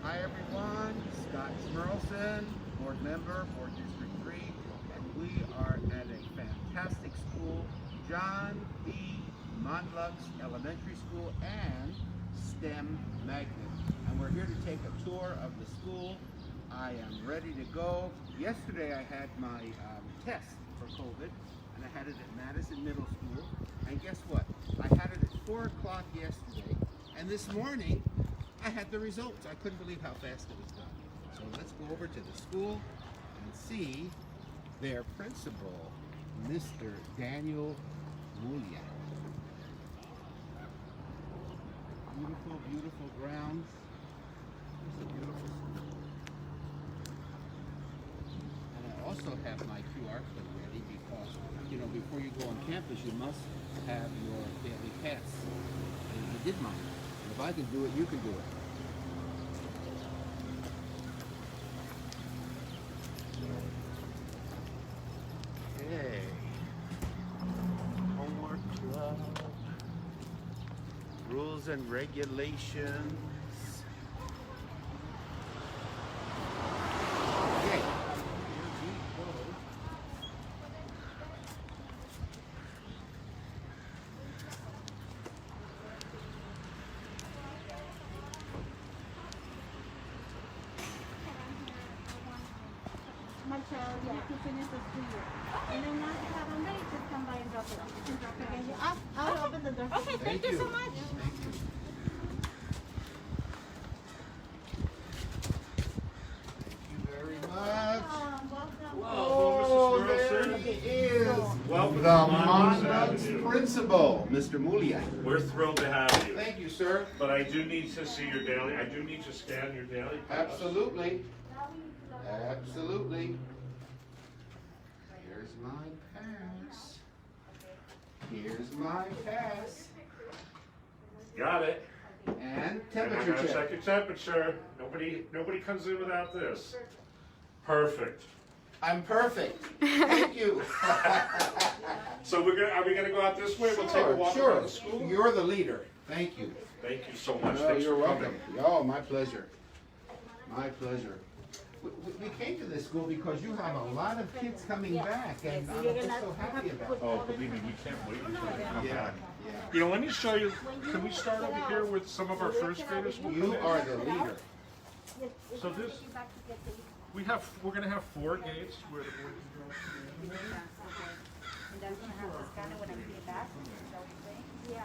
Hi everyone, Scott Schmerelson, board member for District 3, and we are at a fantastic school, John B. Monlux Elementary School and STEM Magnet. And we're here to take a tour of the school. I am ready to go. Yesterday I had my test for COVID, and I had it at Madison Middle School. And guess what? I had it at 4 o'clock yesterday, and this morning I had the results. I couldn't believe how fast it was done. So let's go over to the school and see their principal, Mr. Daniel Mulia. Beautiful, beautiful grounds. It's a beautiful school. And I also have my QR code ready because, you know, before you go on campus, you must have your daily pass. And I did mine. And if I can do it, you can do it. Okay. Homework club. Rules and regulations. Okay. Here we go. Marshall, yeah, to finish the school year. And then once you have them ready, just come by and drop it off. You can drop it again. I'll open the door. Okay, thank you so much. Thank you. Thank you very much. Welcome. Oh, there he is. Welcome The to Monlux Monlux Avenue. principal, Mr. Mulia. We're thrilled to have you. Thank you, sir. But I do need to see your daily, I do need to scan your daily pass. Absolutely. Absolutely. Here's my pass. Here's my pass. Got it. And And I'm temperature gonna check check. your temperature. Nobody comes in without this. Perfect. I'm perfect. Thank you. So are we gonna go out this way? We'll take a walk around the school? You're the leader. Thank you. Thank you so much. Oh, Thanks you're for coming. welcome. Oh, my pleasure. My pleasure. We came to this school because you have a lot of kids coming back, and I'm just so happy about it. Oh, believe me, we can't wait until they come Yeah, back. yeah. You know, let me show you, can we start over here with some of our first graders? You are the leader. So this, we're gonna have 4 gates where the boys and girls can enter. And then gonna have to scan it when I bring it back. Yeah.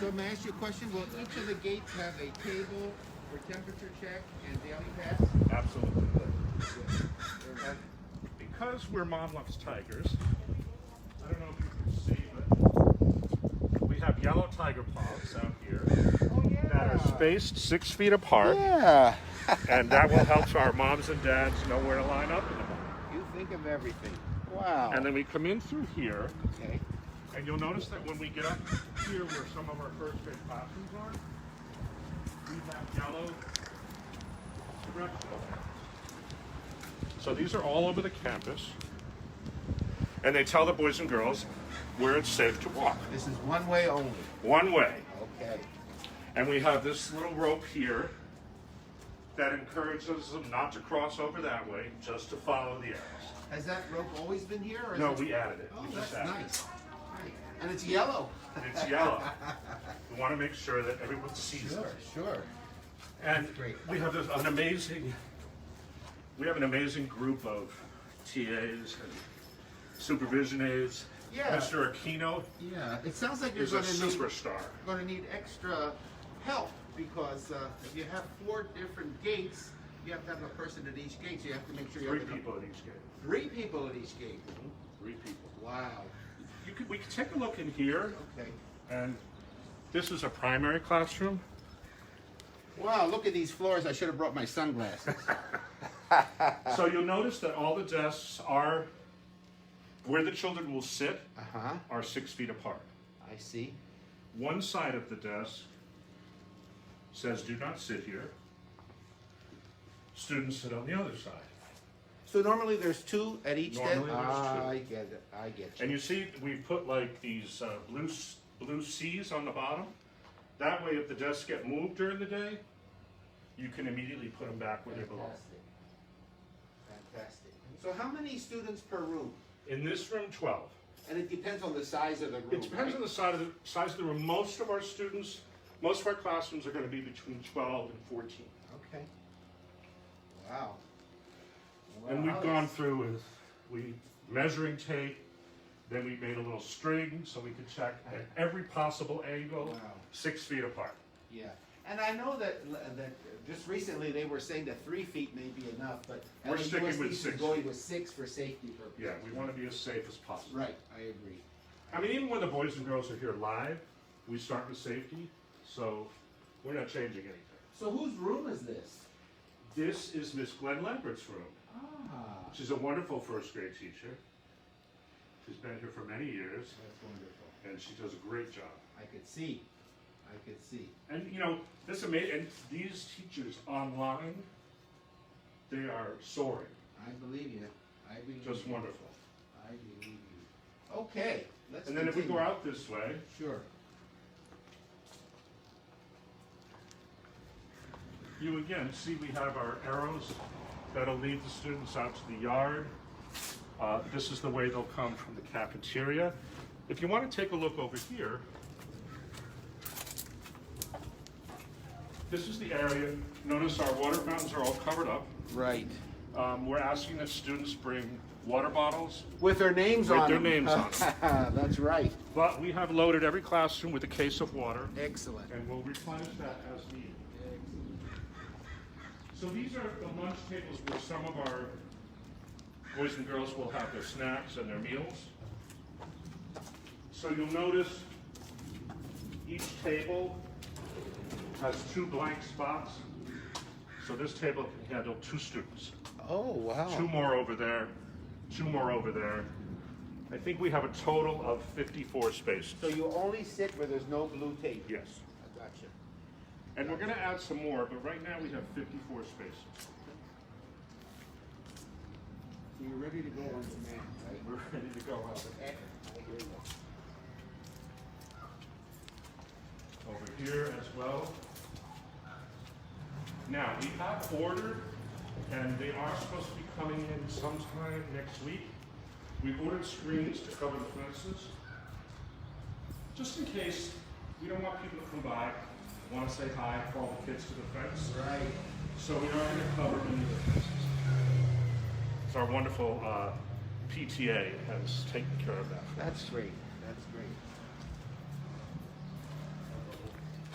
So may I ask you a question? Will each of the gates have a table for temperature check and daily pass? Absolutely. And because we're Monlux Tigers, I don't know if you can see, but we have yellow tiger paws out here Oh, yeah. that are spaced 6 feet apart, Yeah. and that will help our moms and dads know where to line up in the morning. You think of everything. Wow. And then we come in through here, Okay. and you'll notice that when we get up here where some of our first grade classrooms are, we have yellow directional arrows. So these are all over the campus, and they tell the boys and girls where it's safe to walk. This is one way only. One way. Okay. And we have this little rope here that encourages them not to cross over that way, just to follow the arrows. Has that rope always been here? Or is No, it- we added it. Oh, We that's just added it. nice. Right. And it's yellow. It's yellow. We want to make sure that everyone sees Sure, it. sure. And Great. we have an amazing group of TAs and supervision aides. Yeah. Mr. Aquino Yeah, it sounds like you're is a going to superstar. need extra help because if you have 4 different gates, you have to have a person at each gate. So you have to make sure you 3 have people at each gate. 3 people at each gate. 3 people. Wow. We could take a look in here, Okay. and this is a primary classroom. Wow, look at these floors. I should have brought my sunglasses. So you'll notice that all the desks are where the children will sit Uh-huh. are 6 feet apart. I see. One side of the desk says do not sit here. Students sit on the other side. So normally there's 2 at each desk? Normally there's 2. I get it. I get you. And you see, we put like these blue C's on the bottom. That way, if the desks get moved during the day, you can immediately put them back where they belong. Fantastic. So how many students per room? In this room, 12. And it depends on the size of the room. It depends on the size of the room. Most of our classrooms are going to be between 12 and 14. Okay. Wow. And we've gone through with measuring tape, then we made a little string so we could check at every possible angle, Wow. 6 feet apart. Yeah. And I know that just recently they were saying that 3 feet may be enough, but We're sticking with USDC 6 going feet. with 6 for safety purposes. Yeah, we want to be as safe as possible. Right, I agree. I mean, even when the boys and girls are here live, we start with safety, so we're not changing anything. So whose room is this? This is Miss Glenn Lambert's room. Ah, She's a wonderful first grade teacher. She's been here for many years, that's wonderful. and she does a great job. I could see. I could see. And you know, this and these teachers online, they are soaring. I believe you. I believe Just you. wonderful. I believe you. Okay, let's And then if we go continue. out this way, Sure. you again see we have our arrows that'll lead the students out to the yard. This is the way they'll come from the cafeteria. If you want to take a look over here, this is the area. Notice our water fountains are all covered up. Right. We're asking that students bring water bottles, With their names With on their them. names on That's right. but we have loaded every classroom with a case of water, Excellent. and we'll replenish that as needed. So these are the lunch tables where some of our boys and girls will have their snacks and their meals. So you'll notice each table has 2 blank spots. So this table can handle 2 students. Oh, wow. 2 more over there, 2 more over there. I think we have a total of 54 spaces. So you only sit where there's no blue tape? Yes. I gotcha. And we're going to add some more, but right now we have 54 spaces. So you're ready to go on demand, right? We're ready to go out. I hear you. Over here as well. Now, we have ordered, and they are supposed to be coming in sometime next week. We've ordered screens to cover the fences, just in case we don't want people to come by, want to say hi, call the kids to the fence. Right. So we are going to cover many of the fences. So our wonderful PTA has taken care of that. That's great. That's great.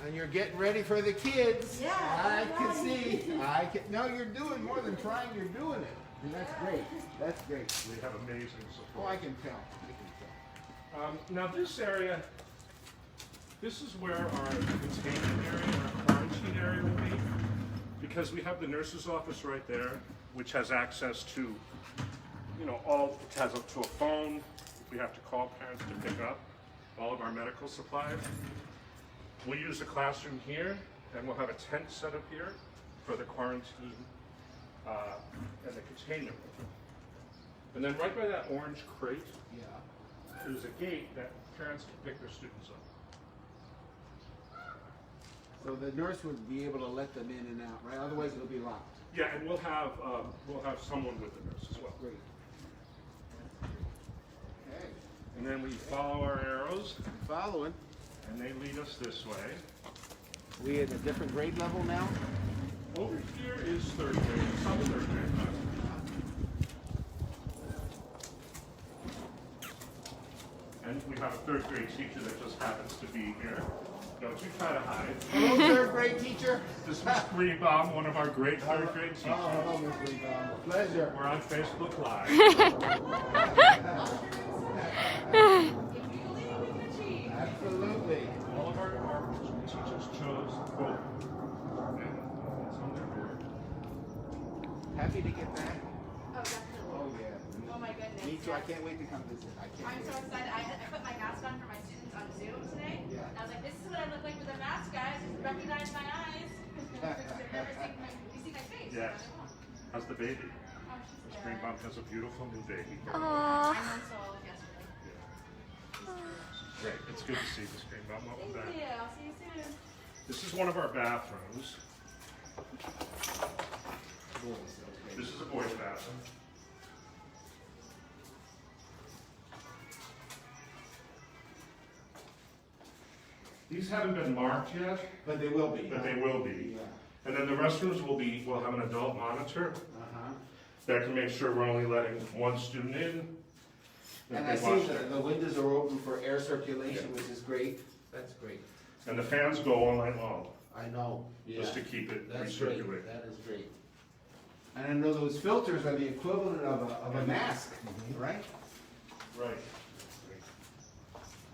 And you're getting ready for the kids. Yeah, I can right. see. No, you're doing more than trying. You're doing it. And that's great. That's great. We have amazing Oh, support. I can tell. I can tell. Now this area, this is where our containment area, our quarantine area will be, because we have the nurse's office right there, which has access to, you know, it has up to a phone, if we have to call parents to pick up all of our medical supplies. We'll use the classroom here, and we'll have a tent set up here for the quarantine and the containment room. And then right by that orange crate, Yeah. there's a gate that parents can pick their students up. So the nurse would be able to let them in and out, right? Otherwise, it'll be locked. Yeah, and we'll have someone with the nurse as well. Great. Okay. And then we follow our arrows, Following. and they lead us this way. We at a different grade level now? Over here is 3rd grade, some 3rd grade class. And we have a 3rd grade teacher that just happens to be here. Don't you try to hide. Hello, third grade teacher. This is Miss Greenbaum, one of our great 3rd grade teachers. Oh, Miss Greenbaum. Pleasure. We're on Facebook Live. Absolutely. All of our teachers chose both. And it's on their board. Happy to get back. Oh, definitely. Oh, yeah. Oh my goodness. Me too. I can't wait to come visit. I can't I'm wait. so excited. I put my mask on for my students on Zoom today. Yeah. And I was like, this is what I look like with a mask, guys. Just recognize my eyes. They've never seen you see my face. Yes. So I know. How's the baby? Oh, she's Miss good. Greenbaum has a beautiful new baby. 9 months old yesterday. Great. It's good to see Miss Greenbaum. Welcome Thank back. you. I'll see you soon. This is one of our bathrooms. This is a boys' bathroom. These haven't been marked yet, But they will be. but they will be. Yeah. And then the restrooms will have an adult monitor that can make sure we're only letting one student in. And They I see wash that the windows are open for air circulation, which is great. That's great. And the fans go all night long, I know. just to keep it That's great. recirculating. That is great. And I know those filters are the equivalent of a mask, right? Right.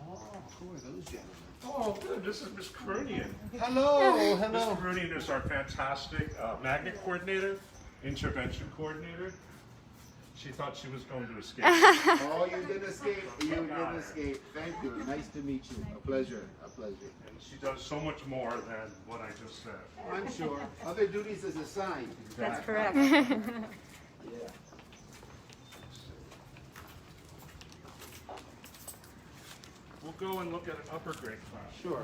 Oh, who are those gentlemen? Oh, good, this is Miss Krunian. Hello, Miss hello. Krunian is our fantastic magnet coordinator, intervention coordinator. She thought she was going to escape. Oh, you didn't escape. You didn't escape. Thank you. Nice to meet you. A pleasure. A pleasure. And she does so much more than what I just said. I'm sure. Other duties is assigned. That's correct. Yeah. We'll go and look at an upper grade class. Sure.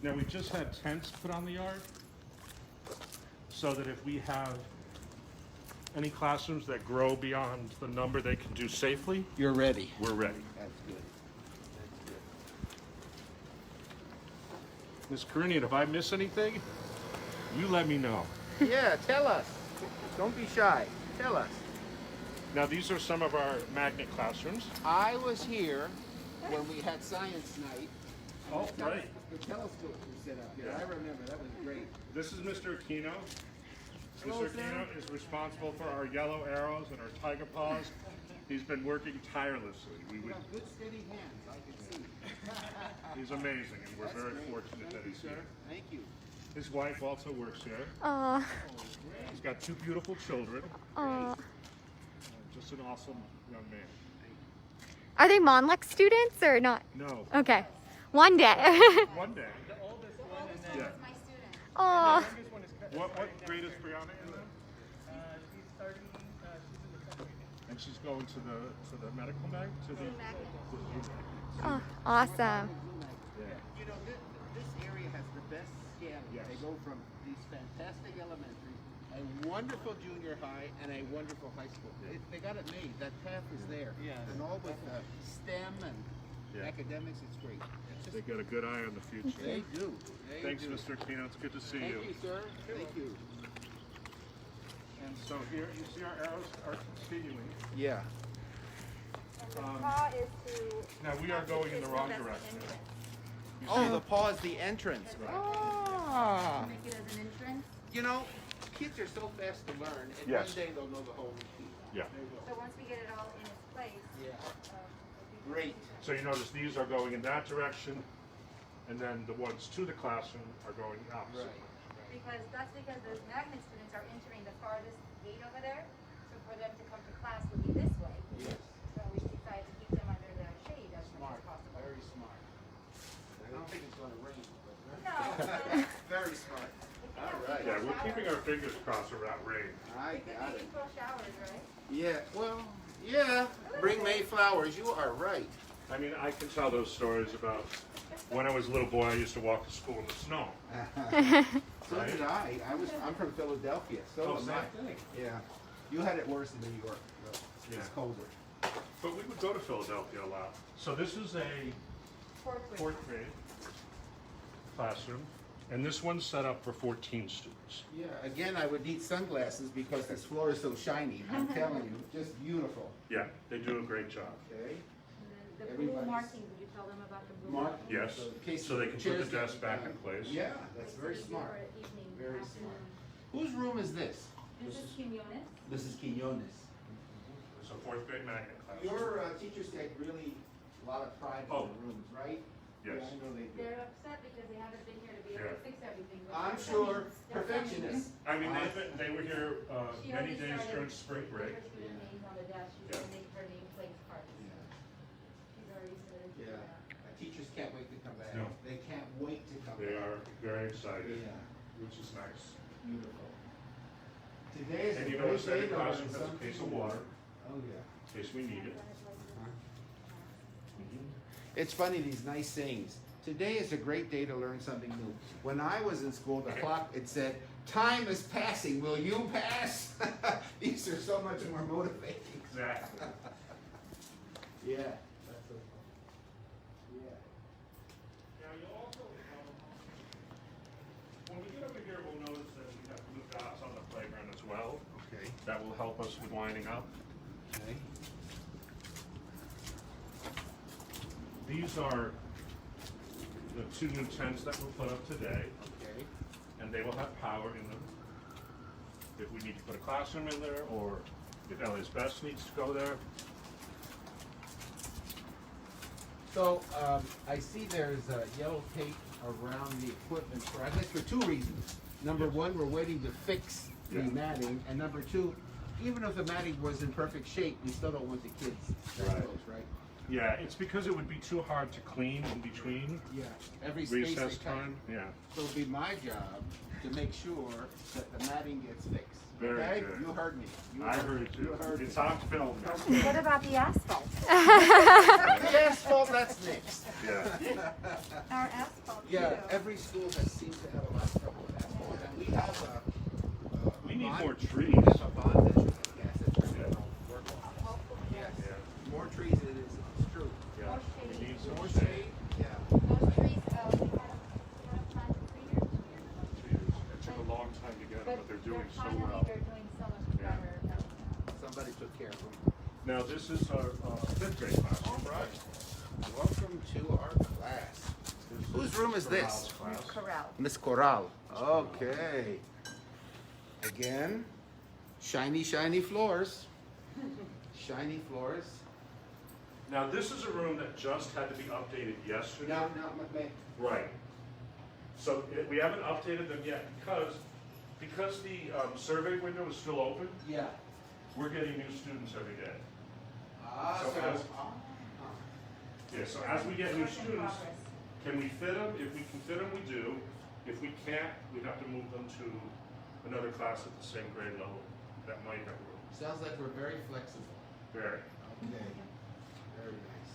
Now, we just had tents put on the yard, so that if we have any classrooms that grow beyond the number they can do safely, You're ready. we're ready. That's good. Ms. Karinian, if I miss anything, you let me know. That's good. Yeah, tell us. Don't be shy. Tell us. Now, these are some of our magnet classrooms. I was here when we had science night. Oh, right. The telescopes were set up here. Yeah. I remember. That was great. This is Mr. Aquino. Hello, Mr. sir. Aquino is responsible for our yellow arrows and our tiger paws. He's been working tirelessly. You have good, steady hands. I can see. He's amazing, and we're That's very great. fortunate that Thank you, he's sir. here. Thank you. His wife also works here. Aw, He's got two beautiful children. aw. Just an awesome young man. Are they Monlux students or not? No, Okay. One day. one day. Yeah. Aw. What grade is Brianna in then? She's starting, she's in the second. And she's going to the medical mag? To the Oh, awesome. You know, this area has the best scaling. Yes. They go from these fantastic elementaries, a wonderful junior high, and a wonderful high school. They got it made. That path is there. Yes. And all with STEM and Yeah. academics, it's great. They got a good eye on the future. They do. They Thanks, do. Mr. Aquino. It's good to see Thank you. you, sir. Thank you. And so here, you see our arrows are continuing. Yeah. Now we are going in the wrong direction. Oh, the paw is the entrance. Ah. Make it as an entrance. You know, kids are so fast to learn, and Yes. one day they'll know the whole routine. Yeah. There you So go. once we get it all in its place, Yeah. Great. So you notice these are going in that direction, and then the ones to the classroom are going opposite. because the magnet students are entering the farthest gate over there. So for them to come to class would be this way. Yes. So we decided to keep them under the shade as much Smart. as possible. Very smart. I don't think it's going to rain, but No. very smart. All right. Yeah, we're keeping our fingers crossed around rain. I got it. April showers, right? Yeah. Well. Yeah. Bring May flowers. You are right. I mean, I can tell those stories about when I was a little boy. I used to walk to school in the snow. So did I. I'm from Philadelphia. So am I. thing. Yeah. You had it worse in New York. Though. It's Yeah. colder. But we would go to Philadelphia a lot. So this is a fourth grade classroom, and this one's set up for 14 students. Yeah. Again, I would need sunglasses because this floor is so shiny. I'm telling you, just beautiful. Yeah, they do a great job. Okay. And then the blue Everybody's- marking, would you tell them about the blue Mark. marking? Yes, So in case so they can put the chairs get desk back in down. place. Yeah, that's very So easier smart. for evening, Very afternoon. smart. Whose room is this? This is Quinones. This is Quinones. It's a fourth grade magnet class. Your teachers take really a lot of pride in Oh. the rooms, right? Yes. Yeah, I know they do. They're upset because they haven't been here to be able Yeah. to fix everything. but I'm they're sure coming. They're coming. perfectionists. I mean, they were here She many already days started during spring with break. her student names on the desk. She's Yeah. gonna make her name plate cards. Yeah. She's already started. doing Yeah. that. Teachers can't wait to come back. No. They can't wait to come They back. are very excited, Yeah, which is nice. beautiful. Today is And a you great notice day every to classroom learn has a something case of new. water Oh, yeah. in case we need it. It's funny, these nice sayings. Today is a great day to learn something new. When I was in school, the clock, it said, time is passing, will you pass? These are so much more motivating. Exactly. Yeah. That's so fun. Yeah. Now you also, when we get over here, we'll notice that we have blue dots on the playground as well. Okay. That will help us with lining up. Okay. These are the 2 new tents that were put up today, Okay. and they will have power in them. If we need to put a classroom in there, or if LA's Best needs to go there. So, I see there's yellow tape around the equipment for, I guess for 2 reasons. Number 1, we're waiting to fix the Yeah. matting, and number 2, even if the matting was in perfect shape, we still don't want the kids that Right. close, right? Yeah, it's because it would be too hard to clean in between Yeah. Every space they recess cut. time. Yeah. So it'll be my job to make sure that the matting gets fixed. Very Okay? good. You heard me. I heard you. heard me. It's on film now. What about the asphalt? The asphalt, that's next. Yeah. Our asphalt. Yeah, too. every school has seemed to have a lot of trouble with asphalt. And we have We need bond- more trees. We have a bond issue. Yes, it's really Yeah. work on. Hopefully, Yes. Yeah. More trees it is, it's true. Yeah. More We shade. need More some shade, yeah. Those trees, we had planted 3 years here. trees. It took a long time to get them, but they're doing so finally, well. they're doing so much Yeah. better. Somebody took care of them. Now this is our 5th grade classroom. Right. Welcome to our class. Whose room is this? Class. Corral. Miss Corral. Okay. Again, shiny, shiny floors. Shiny floors. Now this is a room that just had to be updated yesterday. Now, Right. So we haven't updated them yet because the survey window is still open. yeah. We're getting new students every day. So as- Yeah. So as we get new students, can we fit them? If we can fit them, we do. If we can't, we have to move them to another class at the same grade level that might have room. sounds like we're very flexible. Very. Okay. Very nice.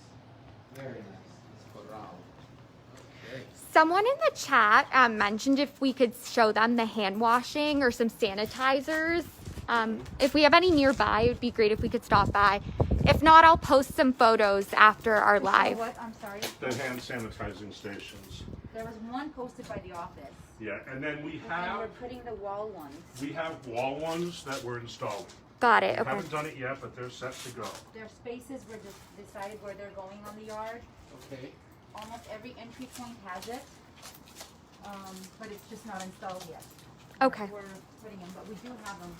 Very nice. Miss Corral. Okay. Someone in the chat mentioned if we could show them the hand washing or some sanitizers. If we have any nearby, it would be great if we could stop by. If not, I'll post some photos after our live. What? I'm sorry. The hand sanitizing stations. There was one posted by the office. Yeah, and then we And have we're putting the wall ones. wall ones that we're installing. Got it. We Okay. haven't done it yet, but they're set to go. Their spaces were just decided where they're going on the yard. Okay. Almost every entry point has it, but it's just not installed yet. Okay. We're putting them, but we do have them.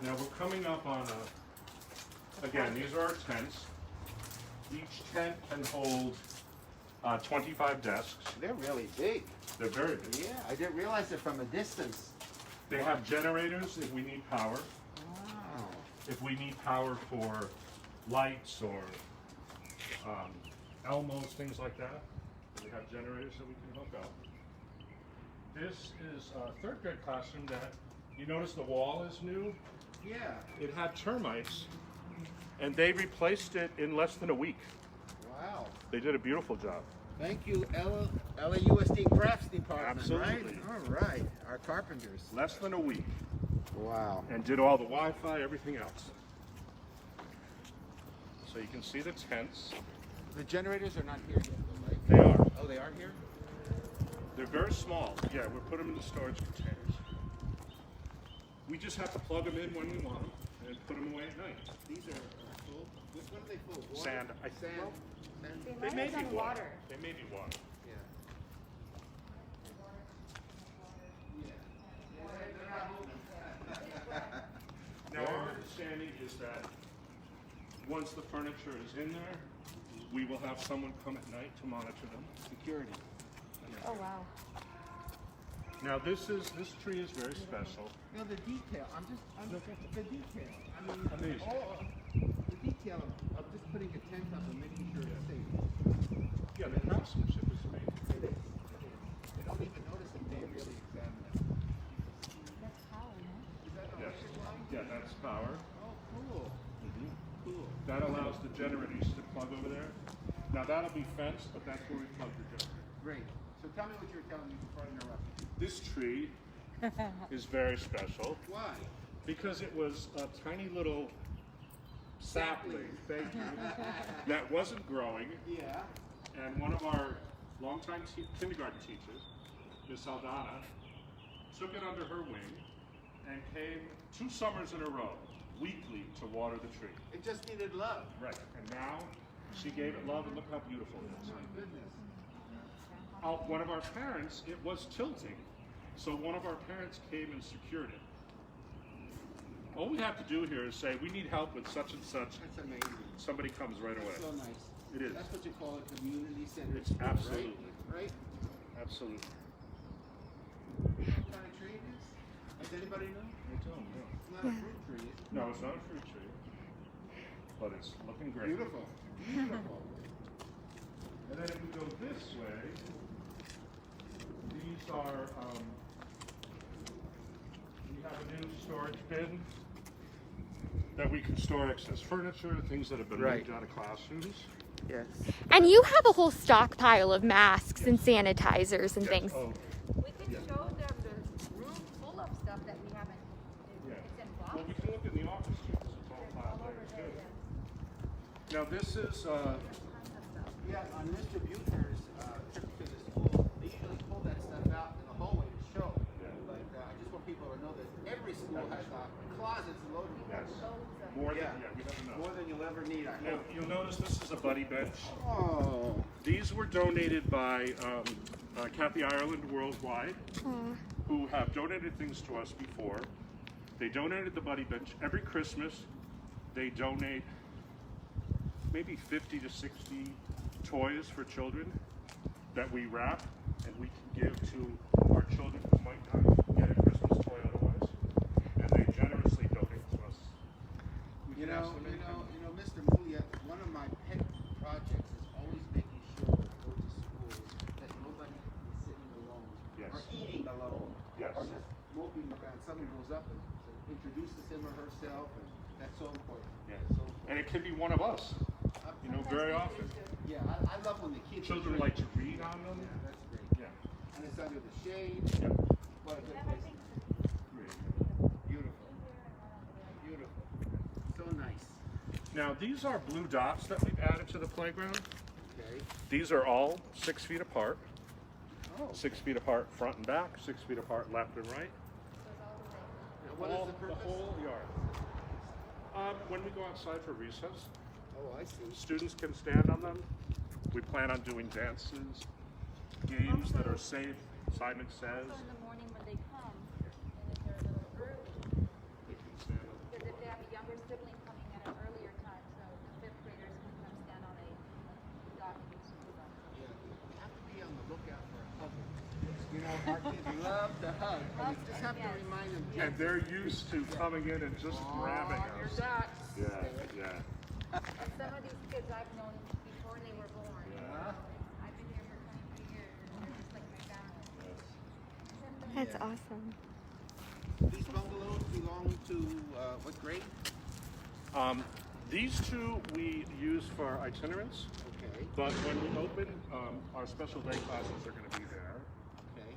Now we're coming up on again, these are our tents. Each tent can hold 25 desks. They're really big. They're very big. Yeah, I didn't realize it from a distance. They have generators if we need power. Wow. If we need power for lights or Elmos, things like that, we have generators that we can hook up. This is a 3rd grade classroom that, you notice the wall is new? Yeah. It had termites, and they replaced it in less than a week. Wow. They did a beautiful job. Thank you, LAUSD Crafts Department, Absolutely. right? All right, our carpenters. Less than a week, Wow. and did all the Wi-Fi, everything else. So you can see the tents. The generators are not here yet, though, right? They are. Oh, they are here? They're very small. Yeah, we put them in the storage containers. We just have to plug them in when we want them and put them away at night. These are full. What are they full? Water? Sand. Sand. Well, Sand? they may Mine's be on water. water. They may be water. Yeah. Now, our understanding is that once the furniture is in there, we will have someone come at night to monitor them. Security. Oh, wow. Now, this tree is very special. No, the detail. The detail. I mean, Amazing. the detail of just putting a tent up and making sure it's safe. Yeah, the craftsmanship is amazing. It is. They don't even notice if they really examine it. That's power, no? Is that a Yes. electric line? Yeah, that's power. Oh, cool. Cool. That allows the generators to plug over there. Now that'll be fenced, but that's where we plug the jungle. Great. So tell me what you were telling me before I interrupted you. This tree is very special Why? because it was a tiny little sapling, thank you, that wasn't growing, Yeah. and one of our longtime kindergarten teachers, Miss Aldana, took it under her wing and came 2 summers in a row, weekly, to water the tree. It just needed love. Right, and now she gave it love, and look how beautiful it is. My goodness. One of our parents, it was tilting, so one of our parents came and secured it. All we have to do here is say, we need help with such and such. That's amazing. Somebody comes right away. That's so nice. It is. That's what you call a community center. It's absolutely. Right? Absolutely. What kind of tree it is? Does anybody know? I don't know. It's not a fruit tree, is it? No, it's not a fruit tree, but it's looking great. Beautiful. Beautiful. And then if we go this way, these are, we have a new storage bin that we can store excess furniture, things that have been Right. moved out of classrooms. Yes. And you have a whole stockpile of masks and sanitizers and things. Oh, We can show them the room full of stuff that we haven't. yeah. It's in Well, boxes. we can look in the office too, 'cause it's all filed there too. Now this is, Yeah, on Mr. Bucher's trip to the school, they usually pull that stuff out in the hallway to show. Yeah. But I just want people to know that every school has closets loaded. yes, more than, Yeah. yeah, we have enough. More than you'll ever need, I Now, hope. you'll notice this is a buddy bench. Oh. These were donated by Kathy Ireland Worldwide, who have donated things to us before. They donated the buddy bench. Every Christmas, they donate maybe 50 to 60 toys for children that we wrap and we can give to our children who might not get a Christmas toy otherwise. And they generously donate to us. We You can ask know, them anytime. Mr. Mulia, one of my pet projects is always making sure when I go to schools that nobody is sitting alone Yes. or eating alone Yes. or just moping around. Someone goes up and introduces him or herself, and that's so important. Yeah. That's so important. And it can be one of us, you know, very often. Yeah, I love when the kids Children are like to read on them. Yeah, that's great. Yeah. And it's under the shade. Yeah. What a good place. Beautiful. Beautiful. So nice. Now these are blue dots that we've added to the playground. Okay. These are all 6 feet apart. Oh. 6 feet apart front and back, 6 feet apart left and right. And what is the purpose? whole yard. When we go outside for recess, Oh, I see. students can stand on them. We plan on doing dances, games that are safe, Simon says. Also in the morning when they come, and if they're a little early, They can stand on them. because if they have a younger sibling coming at an earlier time, so the 5th graders can come stand on a dock and do some stuff. Yeah. You have to be on the lookout for a hug. You know, our kids love to hug. And you just have to remind them. And they're used to coming in and just grabbing On your us. ducks. Yeah, yeah. And some of these kids I've known before they were born. Yeah. I've been here for 23 years, and they're just like my family. That's awesome. These bungalows belong to what grade? These two we use for itinerants, Okay. but when we open, our special day classes are going to be there. Okay.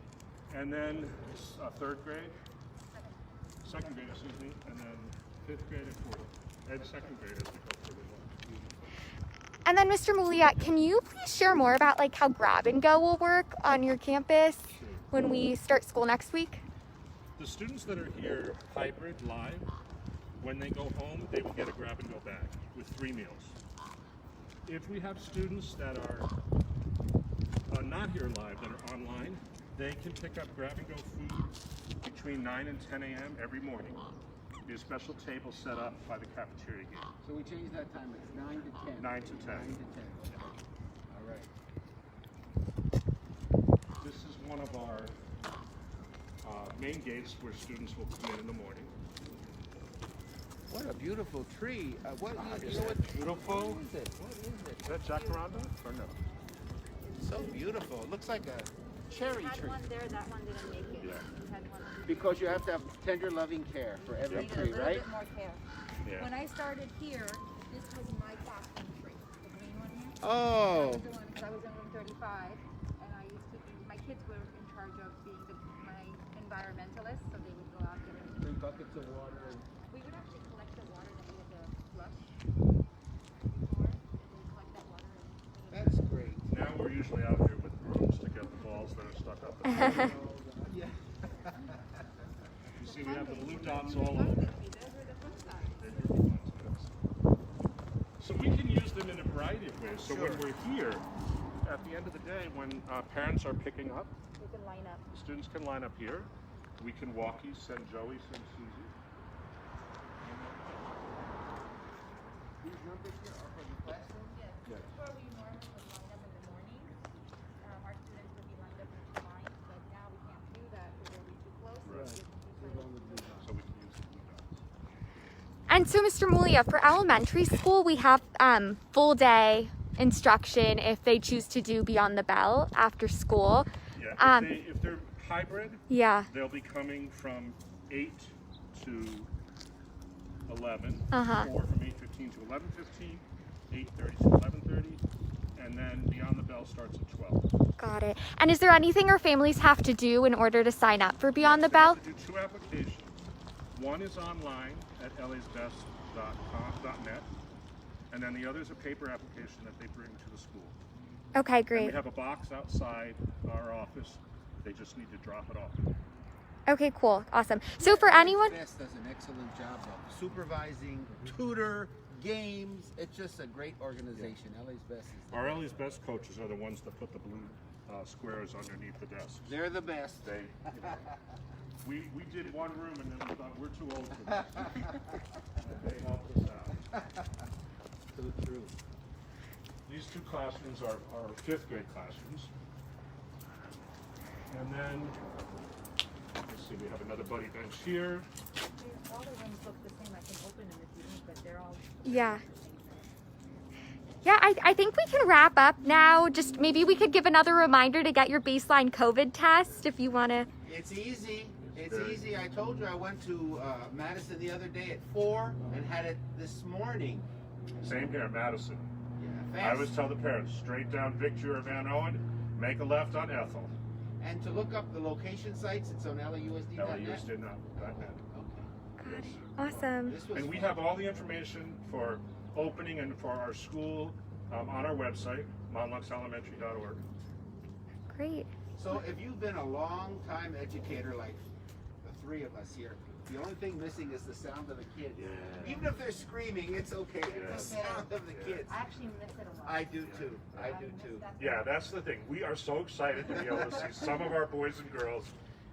And then third grade, second grade, excuse me, and then 5th grade and 4th, and second grade as we go further along. And then, Mr. Mulia, can you please share more about like how grab and go will work on your campus when we start school next week? The students that are here hybrid live, when they go home, they will get a grab and go bag with 3 meals. If we have students that are not here live, that are online, they can pick up grab and go food between 9 and 10 a.m. every morning. There'll be a special table set up by the cafeteria gate. So we changed that time. It's 9 to 10. 9 to 10. 9 to 10. All right. This is one of our main gates where students will come in the morning. What a beautiful tree. What Is you know that what? beautiful? What is it? What is it? Is that jacaranda or no? So beautiful. It looks like a cherry Had tree. one there, that one didn't make it. Yeah. We had one. Because you have to have tender, loving care for every Needed a tree, little right? bit more care. Yeah. When I started here, this was my fasting tree, the green one here. Oh. Because I was in room 35, and I used to be, my kids were in charge of being my environmentalists, so they would go out there. Bring buckets of water. We would actually collect the water that we had to flush before, and then collect that water and That's great. Now we're usually out here with brooms to get the balls that are stuck up. Yeah. You see, we have the blue dots all over. those were the fun sides. So we can use them in a variety of ways. So when Sure. we're here, at the end of the day, when parents are picking up, We can line up. the students can line up here. We can walkie, send Joey, send Susie. These numbers here are for the classroom? Yes, this is where we normally would line up in the morning. Our students would be lined up in two lines, but now we can't do that because they'll be too close. Right. So we can use the blue dots. And so, Mr. Mulia, for elementary school, we have full day instruction if they choose to do Beyond the Bell after school. Yeah, if they're hybrid, Yeah. they'll be coming from 8 to 11, Uh-huh. or from 8:15 to 11:15, 8:30 to 11:30, and then Beyond the Bell starts at 12. Got it. And is there anything our families have to do in order to sign up for Beyond the They have Bell? to do 2 applications. One is online at lasbest.net, and then the other is a paper application that they bring to the school. Okay, And great. we have a box outside our office. They just need to drop it off. Okay, cool. Awesome. So for anyone, Best does an excellent job of supervising, tutor, games. It's just a great organization. LA's Best is the Our best. LA's Best coaches are the ones that put the blue squares underneath the desks. They're the best. They, we did one room and then we thought we're too old for this. And they helped us out. So true. These 2 classrooms are 5th grade classrooms. And then, let's see, we have another buddy bench here. All the rooms look the same. I can open them if you need, but they're all yeah. Yeah, I think we can wrap up now. Just maybe we could give another reminder to get your baseline COVID test if you want to. It's easy. It's easy. I told you I went to Madison the other day at 4 and had it this morning. Same here, Madison. Yeah, I fast. always tell the parents, straight down Victor or Van Owen, make a left on Ethel. And to look up the location sites, it's on lausd.net. LAUSD.net. Okay. Got it. Awesome. This was And we fun. have all the information for opening and for our school on our website, monluxelementary.org. Great. So if you've been a long time educator like the 3 of us here, the only thing missing is the sound of the kids. Yeah. Even if they're screaming, it's okay. Yeah. The sound of the kids. I actually miss it a lot. I do too. I do too. Yeah, that's the thing. We are so excited to be able to see some of our boys and girls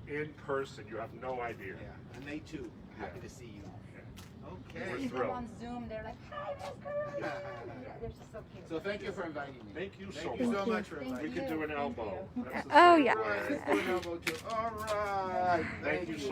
in person. You have no idea. Yeah, and they too. Happy to see you. We're Okay. See them thrilled. on Zoom, they're like, hi, Miss Curry. Yeah, they're just so cute. So thank you for inviting me. Thank you so Thank you so much. much for Thank inviting We me. could do an Thank elbow. you. That's the Oh, same yeah. All right, way. let's do an elbow too. All right. Thank you so